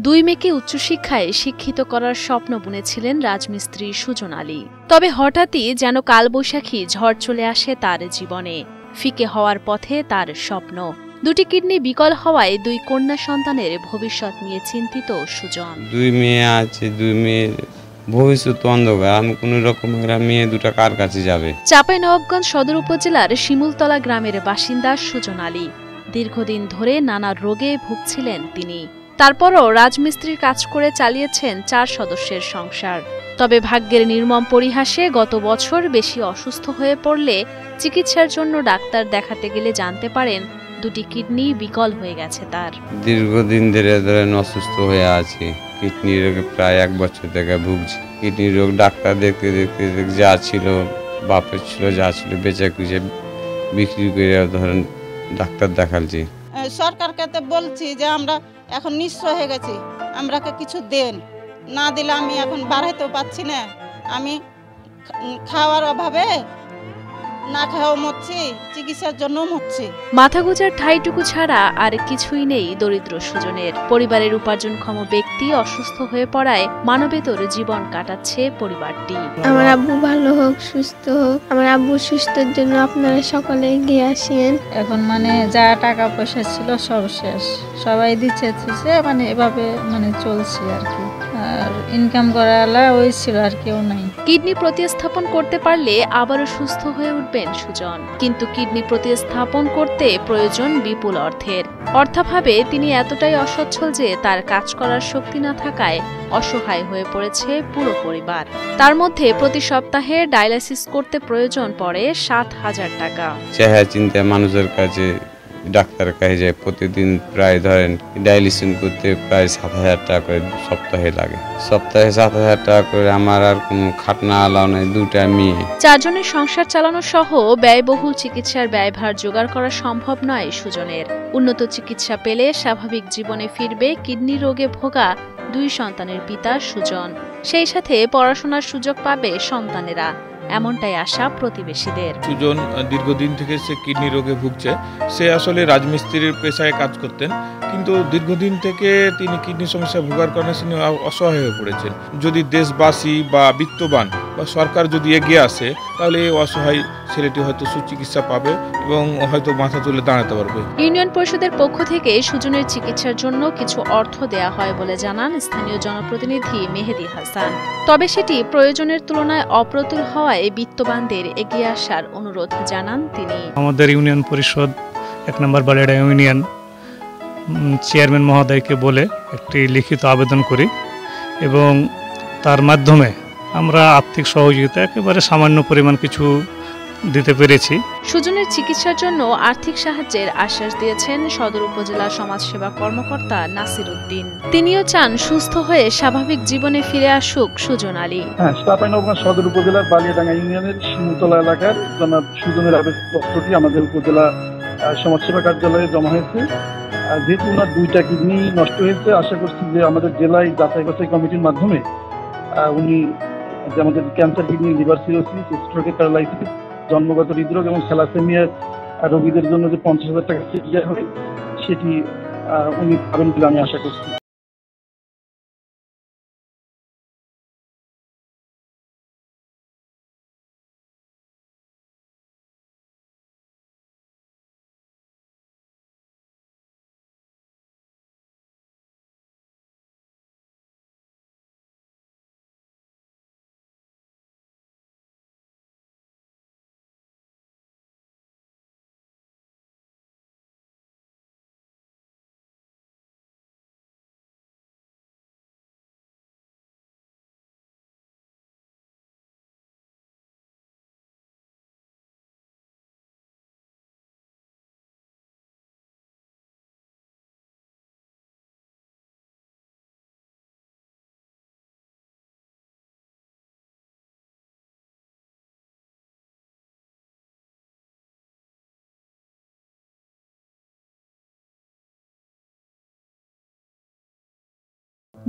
দুই মেয়েকে উচ্চশিক্ষায় শিক্ষিত করার স্বপ্ন বুনেছিলেন রাজমিস্ত্রি সুজন আলী। তবে হঠাৎই যেন কালবৈশাখী ঝড় চলে আসে তার জীবনে। ফিকে হওয়ার পথে তার স্বপ্ন। দুটি কিডনি বিকল হওয়ায় দুই কন্যা সন্তানের ভবিষ্যৎ নিয়ে চিন্তিত সুজন। দুই মেয়ে আছে, দুই মেয়ের ভবিষ্যৎ অন্ধকার। আমি কোন রকম মেয়ে দুটা কার কাছে যাবে? চাঁপাইনবাবগঞ্জ সদর উপজেলার শিমুলতলা গ্রামের বাসিন্দা সুজন আলী। দীর্ঘদিন ধরে নানা রোগে ভুগছিলেন তিনি। তারপরও রাজমিস্ত্রির কাজ করে চালিয়েছেন 4 সদস্যের সংসার। তবে ভাগ্যের নির্মম পরিহাসে গত বছর বেশি অসুস্থ হয়ে পড়লে চিকিৎসার জন্য ডাক্তার দেখাতে গেলে জানতে পারেন দুটি কিডনি বিকল হয়ে গেছে তার। দীর্ঘদিন ধরে অসুস্থ হয়ে আছি। কিডনি রোগে প্রায় 1 বছর থেকে ভুগছি। কিডনি রোগ ডাক্তার দেখতে দেখতে যা ছিল, বাপের ছিল যা ছিল, বেচা কুচে বিক্রি করে ধরেন ডাক্তার দেখালছি। সরকারকে তো বলছি যে আমরা এখন নিঃস্ব হয়ে গেছি, আমরাকে কিছু দেন। না দিলে আমি এখন বাড়াইতেও পাচ্ছি না। আমি খাওয়ার অভাবে না খাওয়া মরছি, চিকিৎসার জন্য মরছি। মাথা গোজার ঠাইটুকু ছাড়া আর কিছুই নেই দরিদ্র সুজনের। পরিবারের উপার্জনক্ষম ব্যক্তি অসুস্থ হয়ে পড়ায় মানবেতর জীবন কাটাচ্ছে পরিবারটি। আমার আব্বু ভালো হোক, সুস্থ হোক। আমার আব্বু সুস্থের জন্য আপনারা সকলে এগিয়ে আসেন। এখন যা টাকা পয়সা ছিল সব শেষ, সবাই দিচ্ছে এভাবে চলছে আর কি। আর ইনকাম করালা ওই ছিল, আর কেউ নাই। কিডনি প্রতিস্থাপন করতে পারলে আবারও সুস্থ হয়ে উঠবেন সুজন, কিন্তু কিডনি প্রতিস্থাপন করতে প্রয়োজন বিপুল অর্থের। অর্থাভাবে তিনি এতটাই অসচ্ছল যে তার কাজ করার শক্তি না থাকায় অসহায় হয়ে পড়েছে পুরো পরিবার। তার মধ্যে প্রতি সপ্তাহে ডায়ালাইসিস করতে প্রয়োজন পড়ে 7,000 টাকা। চেহারা চিন্তা মানুষের কাছে ডাক্তারের কাছে যায়, প্রতিদিন প্রায় ধরেন ডায়ালিসিস করতে প্রায় 7,000 টাকা করে সপ্তাহে লাগে। সপ্তাহে 7,000 টাকা করে আমার আর কোনো খাটনা আলাও নাই। 2টা মেয়ে, 4 জনের সংসার চালানো সহ ব্যয়বহুল চিকিৎসার ব্যয়ভার জোগাড় করা সম্ভব নয় সুজনের। উন্নত চিকিৎসা পেলে স্বাভাবিক জীবনে ফিরবে কিডনি রোগে ভোগা 2 সন্তানের পিতা সুজন। সেই সাথে পড়াশোনার সুযোগ পাবে সন্তানেরা, এমনটাই আশা প্রতিবেশীদের। সুজন দীর্ঘদিন থেকে সে কিডনি রোগে ভুগছে। সে আসলে রাজমিস্ত্রির পেশায় কাজ করতেন, কিন্তু দীর্ঘদিন থেকে তিনি কিডনি সমস্যা ভোগার কারণে তিনি অসহায় হয়ে পড়েছেন। যদি দেশবাসী বা বিত্তবান বা সরকার যদি এগিয়ে আসে, তাহলে এই অসহায় ছেলেটি হয়তো সুচিকিৎসা পাবে এবং হয়তো মাথা তুলে দাঁড়াতে পারবে। ইউনিয়ন পরিষদের পক্ষ থেকে সুজনের চিকিৎসার জন্য কিছু অর্থ দেয়া হয় বলে জানান স্থানীয় জনপ্রতিনিধি মেহেদী হাসান। তবে সেটি প্রয়োজনের তুলনায় অপ্রতুল হওয়ায় বিত্তবানদের এগিয়ে আসার অনুরোধ জানান তিনি। আমাদের ইউনিয়ন পরিষদ 1 নম্বর বালিয়াড়া ইউনিয়ন চেয়ারম্যান মহোদয়কে বলে একটি লিখিত আবেদন করি এবং তার মাধ্যমে আমরা আর্থিক সহযোগিতা একেবারে সামান্য পরিমাণ কিছু দিতে পেরেছি। সুজনের চিকিৎসার জন্য আর্থিক সাহায্যের আশ্বাস দিয়েছেন সদর উপজেলা সমাজসেবা কর্মকর্তা নাসির উদ্দিন। তিনিও চান সুস্থ হয়ে স্বাভাবিক জীবনে ফিরে আসুক সুজন আলী। চাঁপাইনবাবগঞ্জ সদর উপজেলার বালিয়াডাঙ্গা ইউনিয়নের শিমুলতলা এলাকার জনাব সুজনের আবেদনপত্রটি আমাদের উপজেলা সমাজসেবা কার্যালয়ে জমা হয়েছে। যেহেতু ওনার 2টা কিডনি নষ্ট হয়েছে, আশা করছি যে আমাদের জেলায় যাচাই বাছাই কমিটির মাধ্যমে উনি আমাদের ক্যান্সার, কিডনি, লিভার সিরোসিস, স্ট্রোকের প্যারালাইসিস, জন্মগত হৃদরোগ এবং থ্যালাসেমিয়া রোগীদের জন্য যে 50,000 টাকা দেওয়া হবে সেটি উনি পাবেন বলে আমি আশা করছি।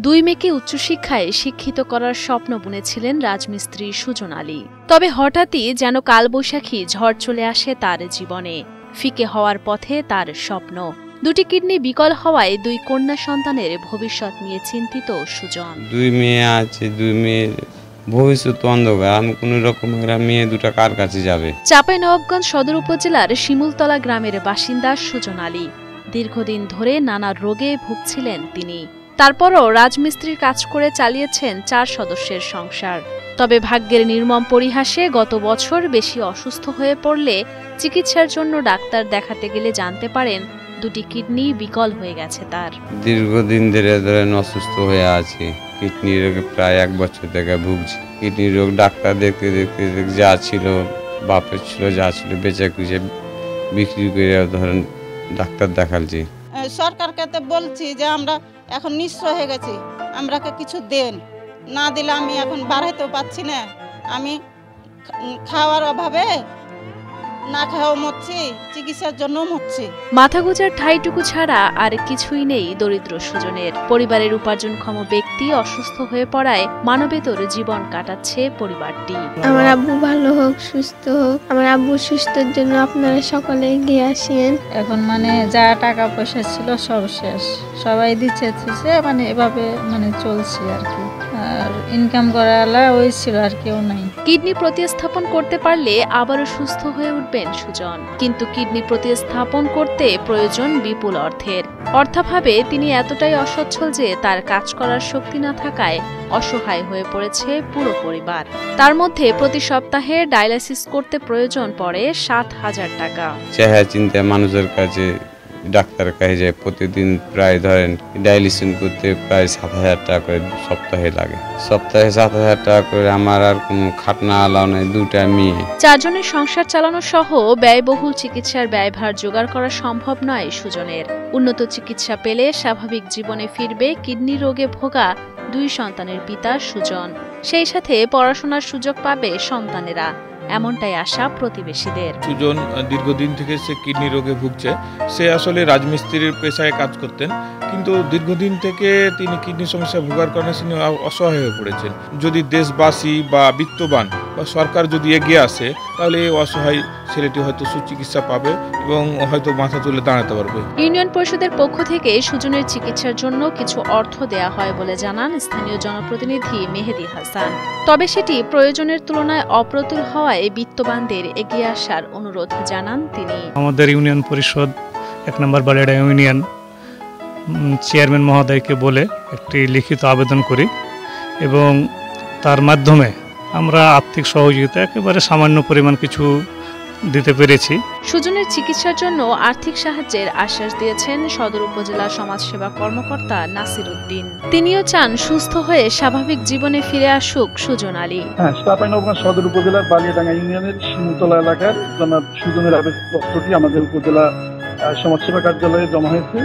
দুই মেয়েকে উচ্চশিক্ষায় শিক্ষিত করার স্বপ্ন বুনেছিলেন রাজমিস্ত্রি সুজন আলী। তবে হঠাৎই যেন কালবৈশাখী ঝড় চলে আসে তার জীবনে। ফিকে হওয়ার পথে তার স্বপ্ন। দুটি কিডনি বিকল হওয়ায় দুই কন্যা সন্তানের ভবিষ্যৎ নিয়ে চিন্তিত সুজন। 2 মেয়ে আছে, 2 মেয়ের ভবিষ্যৎ অন্ধকার। আমি কোনো রকম মেয়ে দুটা কার কাছে যাবে? চাঁপাইনবাবগঞ্জ সদর উপজেলার শিমুলতলা গ্রামের বাসিন্দা সুজন আলী। দীর্ঘদিন ধরে নানা রোগে ভুগছিলেন তিনি। তারপরও রাজমিস্ত্রির কাজ করে চালিয়েছেন 4 সদস্যের সংসার। তবে ভাগ্যের নির্মম পরিহাসে গত বছর বেশি অসুস্থ হয়ে পড়লে চিকিৎসার জন্য ডাক্তার দেখাতে গেলে জানতে পারেন দুটি কিডনি বিকল হয়ে গেছে তার। দীর্ঘদিন ধরে অসুস্থ হয়ে আছি। কিডনি রোগে প্রায় 1 বছর থেকে ভুগছি। কিডনি রোগ ডাক্তার দেখতে দেখতে যা ছিল, বাপের ছিল যা ছিল বেচে কুচে বিক্রি করে ধরেন ডাক্তার দেখালছি। সরকারকে তো বলছি যে আমরা এখন নিঃস্ব হয়ে গেছি, আমরাকে কিছু দেন, না দিলে আমি এখন বাড়াইতেও পাচ্ছি না। আমি খাওয়ার অভাবে না খাওয়া মরছি, চিকিৎসার জন্য মরছি। মাথা গোজার ঠাইটুকু ছাড়া আর কিছুই নেই দরিদ্র সুজনের। পরিবারের উপার্জনক্ষম ব্যক্তি অসুস্থ হয়ে পড়ায় মানবেতর জীবন কাটাচ্ছে পরিবারটি। আমার আব্বু ভালো হোক, সুস্থ হোক। আমার আব্বু সুস্থের জন্য আপনারা সকলে এগিয়ে আসেন। এখন মানে যা টাকা পয়সা ছিল সব শেষ, সবাই দিচ্ছে মানে এভাবে মানে চলছি আর কি। আর ইনকাম করালা ওই ছিল আর কেউ নাই। কিডনি প্রতিস্থাপন করতে পারলে আবারও সুস্থ হয়ে উঠবেন সুজন, কিন্তু কিডনি প্রতিস্থাপন করতে প্রয়োজন বিপুল অর্থের। অর্থাভাবে তিনি এতটাই অসচ্ছল যে তার কাজ করার শক্তি না থাকায় অসহায় হয়ে পড়েছে পুরো পরিবার। তার মধ্যে প্রতি সপ্তাহে ডায়ালাইসিস করতে প্রয়োজন পড়ে 7,000 টাকা। চেহারা চিন্তা মানুষের কাছে ডাক্তারের কাছে যায়, প্রতিদিন প্রায় ধরেন ডায়ালিসিস করতে প্রায় 7,000 টাকা করে সপ্তাহে লাগে। সপ্তাহে 7,000 টাকা করে আমার আর কোনো খাটনা আলাও নাই, 2টা মেয়ে। 4 জনের সংসার চালানো সহ ব্যয়বহুল চিকিৎসার ব্যয়ভার জোগাড় করা সম্ভব নয় সুজনের। উন্নত চিকিৎসা পেলে স্বাভাবিক জীবনে ফিরবে কিডনি রোগে ভোগা 2 সন্তানের পিতা সুজন। সেই সাথে পড়াশোনার সুযোগ পাবে সন্তানেরা, এমনটাই আশা প্রতিবেশীদের। সুজন দীর্ঘদিন থেকে সে কিডনি রোগে ভুগছে। সে আসলে রাজমিস্ত্রির পেশায় কাজ করতেন, কিন্তু দীর্ঘদিন থেকে তিনি কিডনি সমস্যা ভোগার কারণে তিনি অসহায় হয়ে পড়েছেন। যদি দেশবাসী বা বিত্তবান বা সরকার যদি এগিয়ে আসে, তাহলে এই অসহায় ছেলেটি হয়তো সুচিকিৎসা পাবে এবং হয়তো মাথা তুলে দাঁড়াতে পারবে। ইউনিয়ন পরিষদের পক্ষ থেকে সুজনের চিকিৎসার জন্য কিছু অর্থ দেয়া হয় বলে জানান স্থানীয় জনপ্রতিনিধি মেহেদী হাসান। তবে সেটি প্রয়োজনের তুলনায় অপ্রতুল হওয়ায় বিত্তবানদের এগিয়ে আসার অনুরোধ জানান তিনি। আমাদের ইউনিয়ন পরিষদ 1 নম্বর বালিয়াডাঙ্গা ইউনিয়ন চেয়ারম্যান মহোদয়কে বলে একটি লিখিত আবেদন করি এবং তার মাধ্যমে আমরা আর্থিক সহযোগিতা একেবারে সামান্য পরিমাণ কিছু দিতে পেরেছি। সুজনের চিকিৎসার জন্য আর্থিক সাহায্যের আশ্বাস দিয়েছেন সদর উপজেলা সমাজসেবা কর্মকর্তা নাসির উদ্দিন। তিনিও চান সুস্থ হয়ে স্বাভাবিক জীবনে ফিরে আসুক সুজন আলী। চাঁপাইনবাবগঞ্জ সদর উপজেলার বালিয়াডাঙ্গা ইউনিয়নের শিমুলতলা এলাকার জনাব সুজনের আবেদনপত্রটি আমাদের উপজেলা সমাজসেবা কার্যালয়ে জমা হয়েছে।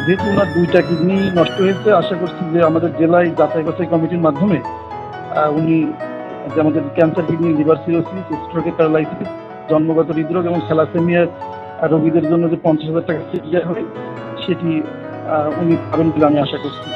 যেহেতু ওনার 2টা কিডনি নষ্ট হয়েছে, আশা করছি যে আমাদের জেলায় যাচাই বাছাই কমিটির মাধ্যমে উনি যে আমাদের ক্যান্সার, কিডনি, লিভার সিরোসিস, স্ট্রোকের প্যারালাইসিস, জন্মগত হৃদরোগ এবং থ্যালাসেমিয়া রোগীদের জন্য যে 50,000 টাকা চিকিৎসা হবে সেটি উনি পাবেন বলে আমি আশা করছি।